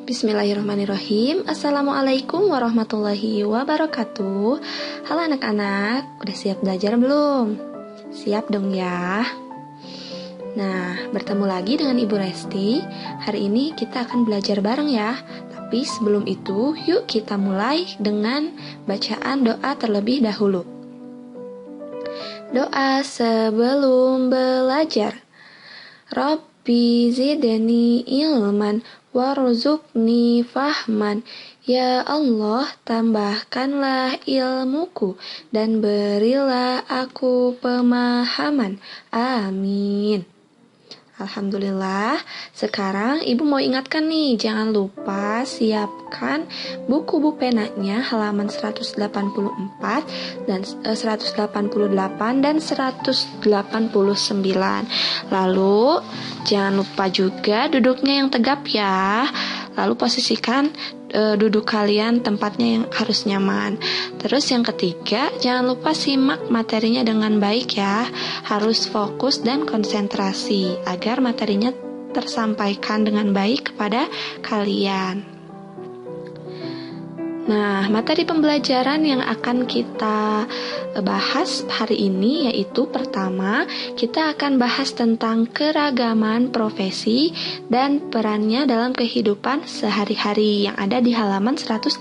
Bismillahirrahmanirrahim. Assalamualaikum warahmatullahi wabarakatuh. Halo anak-anak, udah siap belajar belum? Siap dong ya. Nah, bertemu lagi dengan Ibu Resti. Hari ini kita akan belajar bareng ya. Tapi sebelum itu, yuk kita mulai dengan bacaan doa terlebih dahulu. Doa sebelum belajar. Rabbi zidni ilman warzuqni fahman. Ya Allah, tambahkanlah ilmuku dan berilah aku pemahaman. Amin. Alhamdulillah. Sekarang Ibu mau ingatkan nih, jangan lupa siapkan buku penanya halaman 184 dan 188 dan 189. Lalu jangan lupa juga duduknya yang tegap ya. Lalu posisikan duduk kalian tempatnya yang harus nyaman. Terus yang ketiga, jangan lupa simak materinya dengan baik ya. Harus fokus dan konsentrasi agar materinya tersampaikan dengan baik kepada kalian. Nah, materi pembelajaran yang akan kita bahas hari ini yaitu pertama, kita akan bahas tentang keragaman profesi dan perannya dalam kehidupan sehari-hari yang ada di halaman 184.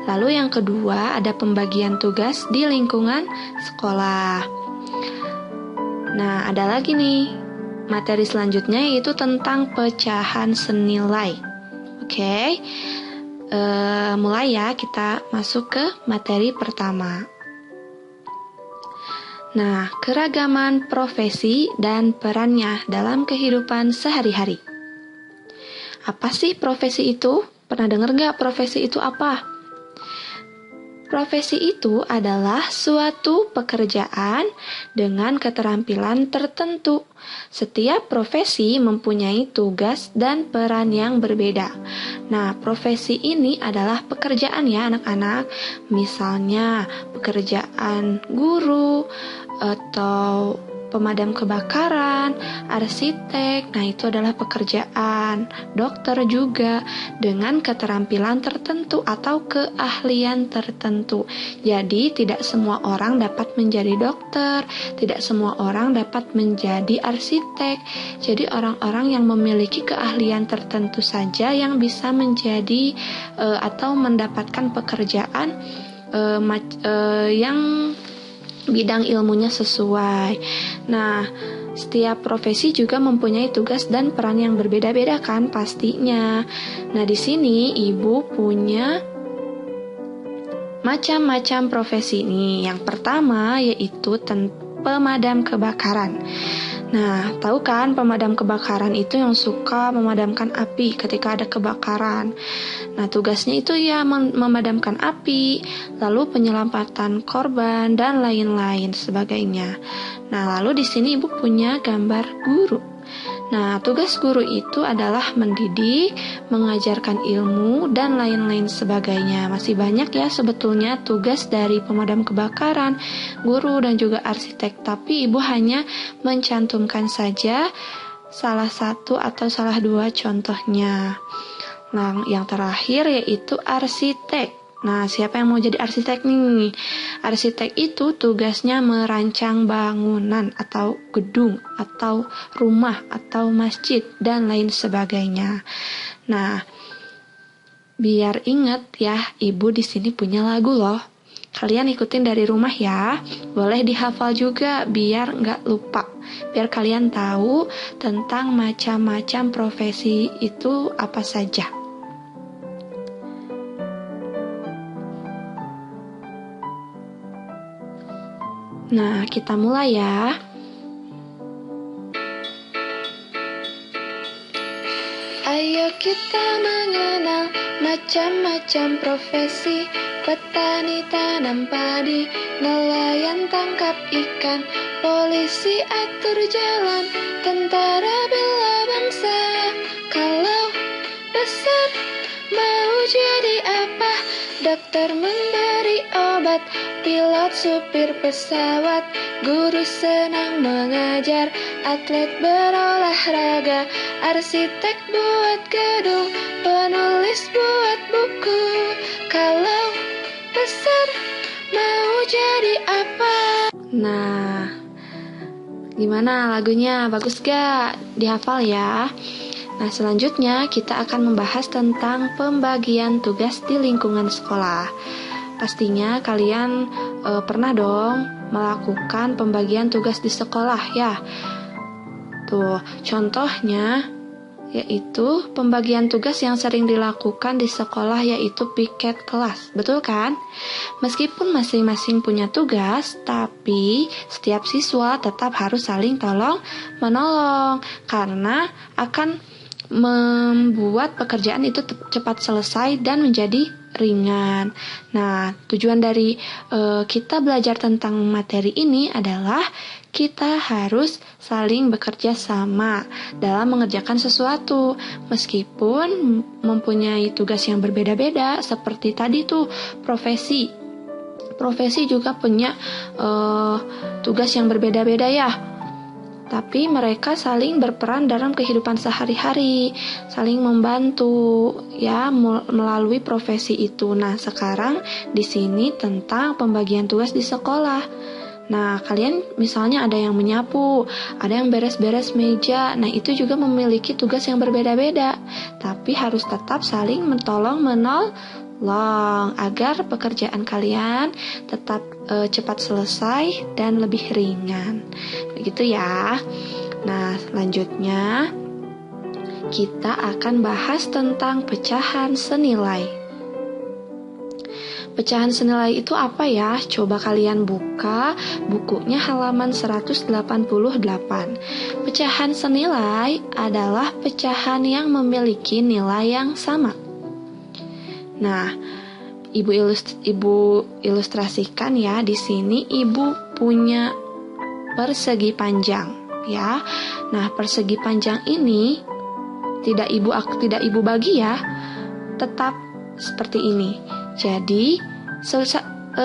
Lalu yang kedua, ada pembagian tugas di lingkungan sekolah. Nah, ada lagi nih, materi selanjutnya yaitu tentang pecahan senilai. Oke. Mulai ya, kita masuk ke materi pertama. Nah, keragaman profesi dan perannya dalam kehidupan sehari-hari. Apa sih profesi itu? Pernah dengar nggak profesi itu apa? Profesi itu adalah suatu pekerjaan dengan keterampilan tertentu. Setiap profesi mempunyai tugas dan peran yang berbeda. Nah, profesi ini adalah pekerjaan ya anak-anak. Misalnya pekerjaan guru atau pemadam kebakaran, arsitek. Nah, itu adalah pekerjaan. Dokter juga dengan keterampilan tertentu atau keahlian tertentu. Jadi, tidak semua orang dapat menjadi dokter, tidak semua orang dapat menjadi arsitek. Jadi, orang-orang yang memiliki keahlian tertentu saja yang bisa menjadi atau mendapatkan pekerjaan yang bidang ilmunya sesuai. Nah, setiap profesi juga mempunyai tugas dan peran yang berbeda-beda kan pastinya. Nah, di sini Ibu punya macam-macam profesi nih. Yang pertama yaitu pemadam kebakaran. Nah, tahu kan pemadam kebakaran itu yang suka memadamkan api ketika ada kebakaran. Nah, tugasnya itu ya memadamkan api, lalu penyelamatan korban dan lain-lain sebagainya. Nah, lalu di sini Ibu punya gambar guru. Nah, tugas guru itu adalah mendidik, mengajarkan ilmu, dan lain-lain sebagainya. Masih banyak ya sebetulnya tugas dari pemadam kebakaran, guru, dan juga arsitek. Tapi Ibu hanya mencantumkan saja salah satu atau salah dua contohnya. Nah, yang terakhir yaitu arsitek. Nah, siapa yang mau jadi arsitek nih? Arsitek itu tugasnya merancang bangunan atau gedung atau rumah atau masjid dan lain sebagainya. Nah, biar ingat ya, Ibu di sini punya lagu loh. Kalian ikutin dari rumah ya. Boleh dihafal juga biar nggak lupa. Biar kalian tahu tentang macam-macam profesi itu apa saja. Nah, kita mulai ya. Ayo kita mengenal macam-macam profesi. Petani tanam padi, nelayan tangkap ikan, polisi atur jalan, tentara bela bangsa. Kalau besar mau jadi apa? Dokter memberi obat, pilot supir pesawat, Guru senang mengajar, atlet berolahraga, arsitek buat gedung, penulis buat buku. Kalau besar mau jadi apa? Nah, gimana lagunya? Bagus gak? Dihafal ya? Nah, selanjutnya kita akan membahas tentang pembagian tugas di lingkungan sekolah. Pastinya kalian pernah dong melakukan pembagian tugas di sekolah ya. Tuh, contohnya yaitu pembagian tugas yang sering dilakukan di sekolah yaitu piket kelas. Betul kan? Meskipun masing-masing punya tugas, tapi setiap siswa tetap harus saling tolong-menolong karena akan membuat pekerjaan itu cepat selesai dan menjadi ringan. Nah, tujuan dari kita belajar tentang materi ini adalah kita harus saling bekerja sama dalam mengerjakan sesuatu, meskipun mempunyai tugas yang berbeda-beda. Seperti tadi tuh profesi juga punya tugas yang berbeda-beda ya. Tapi mereka saling berperan dalam kehidupan sehari-hari, saling membantu ya melalui profesi itu. Nah, sekarang di sini tentang pembagian tugas di sekolah. Nah, kalian misalnya ada yang menyapu, ada yang beres-beres meja. Nah, itu juga memiliki tugas yang berbeda-beda. Tapi harus tetap saling menolong agar pekerjaan kalian tetap cepat selesai dan lebih ringan. Begitu ya. Nah, selanjutnya kita akan bahas tentang pecahan senilai. Pecahan senilai itu apa ya? Coba kalian buka bukunya halaman 188. Pecahan senilai adalah pecahan yang memiliki nilai yang sama. Nah, Ibu ilustrasikan ya, di sini Ibu punya persegi panjang ya. Nah, persegi panjang ini tidak Ibu bagi ya, tetap seperti ini. Jadi,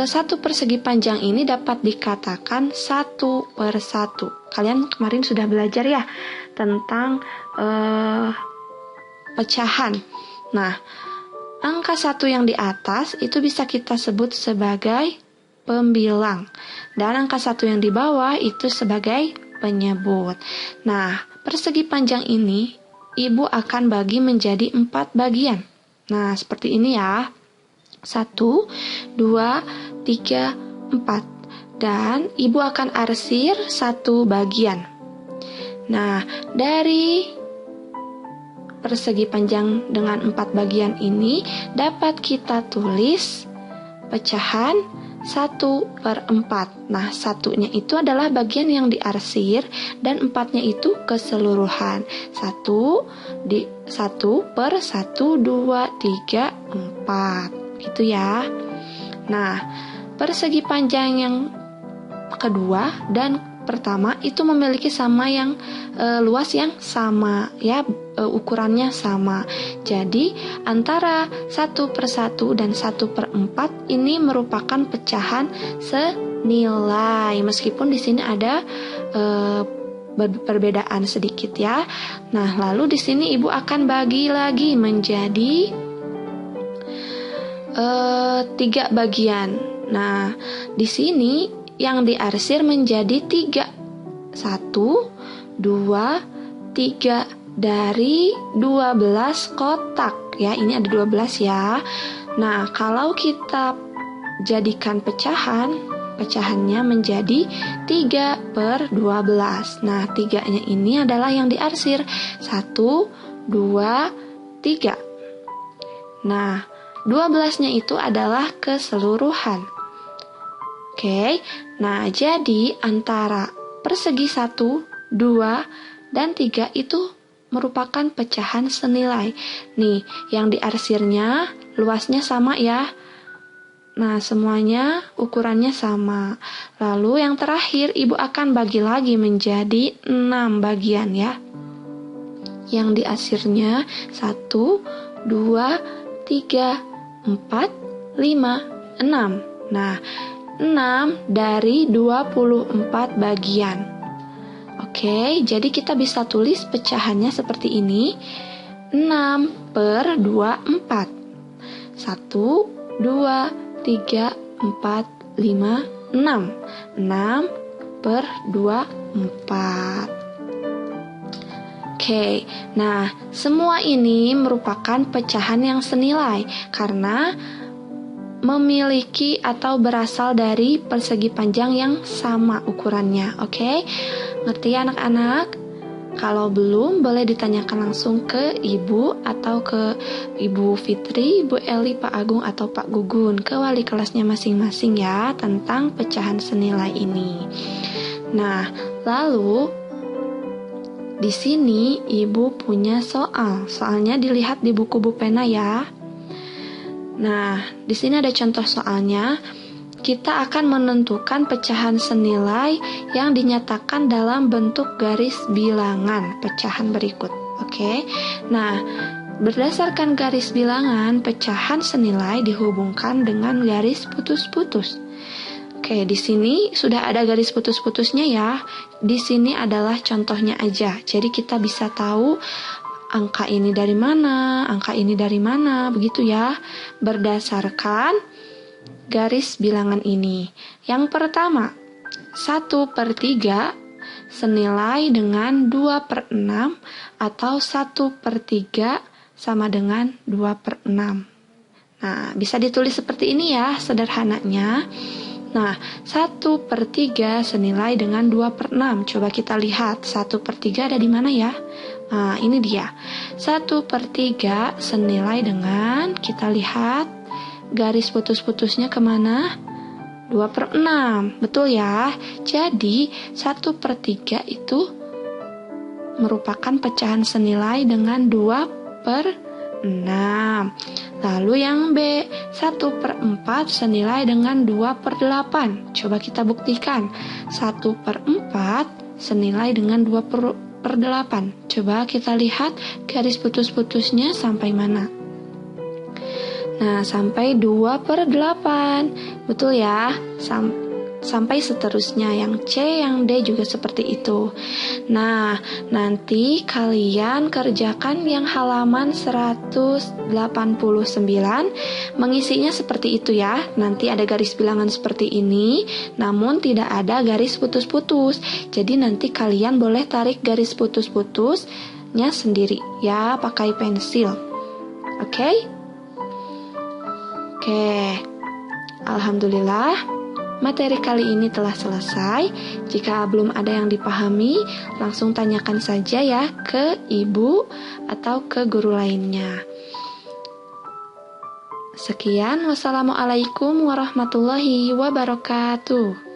satu persegi panjang ini dapat dikatakan 1/1. Kalian kemarin sudah belajar ya tentang pecahan. Nah, angka 1 yang di atas itu bisa kita sebut sebagai pembilang, dan angka 1 yang di bawah itu sebagai penyebut. Nah, persegi panjang ini Ibu akan bagi menjadi 4 bagian. Nah, seperti ini ya. 1, 2, 3, 4. Dan Ibu akan arsir 1 bagian. Nah, dari persegi panjang dengan 4 bagian ini dapat kita tulis pecahan 1/4. Nah, 1-nya itu adalah bagian yang diarsir dan 4-nya itu keseluruhan. 1/1, 2, 3, 4. Gitu ya. Nah, persegi panjang yang kedua dan pertama itu memiliki luas yang sama ya, ukurannya sama. Jadi antara 1/1 dan 1/4 ini merupakan pecahan senilai, meskipun di sini ada perbedaan sedikit ya. Nah, lalu di sini Ibu akan bagi lagi menjadi 3 bagian. Nah, di sini yang diarsir menjadi 3. 1, 2, 3 dari 12 kotak ya. Ini ada 12 ya. Nah, kalau kita jadikan pecahannya menjadi 3/12. Nah, 3-nya ini adalah yang diarsir. 1, 2, 3. Nah, 12-nya itu adalah keseluruhan. Oke, nah jadi antara persegi 1, 2, dan 3 itu merupakan pecahan senilai. Nih, yang diarsirnya luasnya sama ya. Nah, semuanya ukurannya sama. Lalu yang terakhir Ibu akan bagi lagi menjadi 6 bagian ya. Yang diarsirnya 1, 2, 3, 4, 5, 6. Nah, 6 dari 24 bagian. Oke, jadi kita bisa tulis pecahannya seperti ini. 6 per 24. 1, 2, 3, 4, 5, 6. 6 per 24. Oke, nah semua ini merupakan pecahan yang senilai karena memiliki atau berasal dari persegi panjang yang sama ukurannya. Oke, ngerti ya anak-anak? Kalau belum, boleh ditanyakan langsung ke Ibu atau ke Ibu Fitri, Ibu Eli, Pak Agung, atau Pak Gugun, ke wali kelasnya masing-masing ya, tentang pecahan senilai ini. Nah, lalu di sini Ibu punya soal. Soalnya dilihat di buku pena ya. Nah, di sini ada contoh soalnya. Kita akan menentukan pecahan senilai yang dinyatakan dalam bentuk garis bilangan pecahan berikut. Oke. Nah, berdasarkan garis bilangan, pecahan senilai dihubungkan dengan garis putus-putus. Oke, di sini sudah ada garis putus-putusnya ya. Di sini adalah contohnya aja. Jadi kita bisa tahu angka ini dari mana, angka ini dari mana, begitu ya. Berdasarkan garis bilangan ini. Yang pertama, 1/3 senilai dengan 2/6 atau 1/3 sama dengan 2/6. Nah, bisa ditulis seperti ini ya, sederhananya. Nah, 1/3 senilai dengan 2/6. Coba kita lihat, 1/3 ada di mana ya? Nah, ini dia. 1/3 senilai dengan, kita lihat, garis putus-putusnya kemana? 2/6, betul ya? Jadi 1/3 itu merupakan pecahan senilai dengan 2/6. Lalu yang B, 1/4 senilai dengan 2/8. Coba kita buktikan, 1/4 senilai dengan 2/8. Coba kita lihat garis putus-putusnya sampai mana? Nah, sampai 2/8. Betul ya? Sampai seterusnya. Yang C, yang D juga seperti itu. Nah, nanti kalian kerjakan yang halaman 189. Mengisinya seperti itu ya. Nanti ada garis bilangan seperti ini, namun tidak ada garis putus-putus. Jadi nanti kalian boleh tarik garis putus-putusnya sendiri ya, pakai pensil. Oke? Oke, alhamdulillah materi kali ini telah selesai. Jika belum ada yang dipahami, langsung tanyakan saja ya ke ibu atau ke guru lainnya. Sekian, wassalamualaikum warahmatullahi wabarakatuh.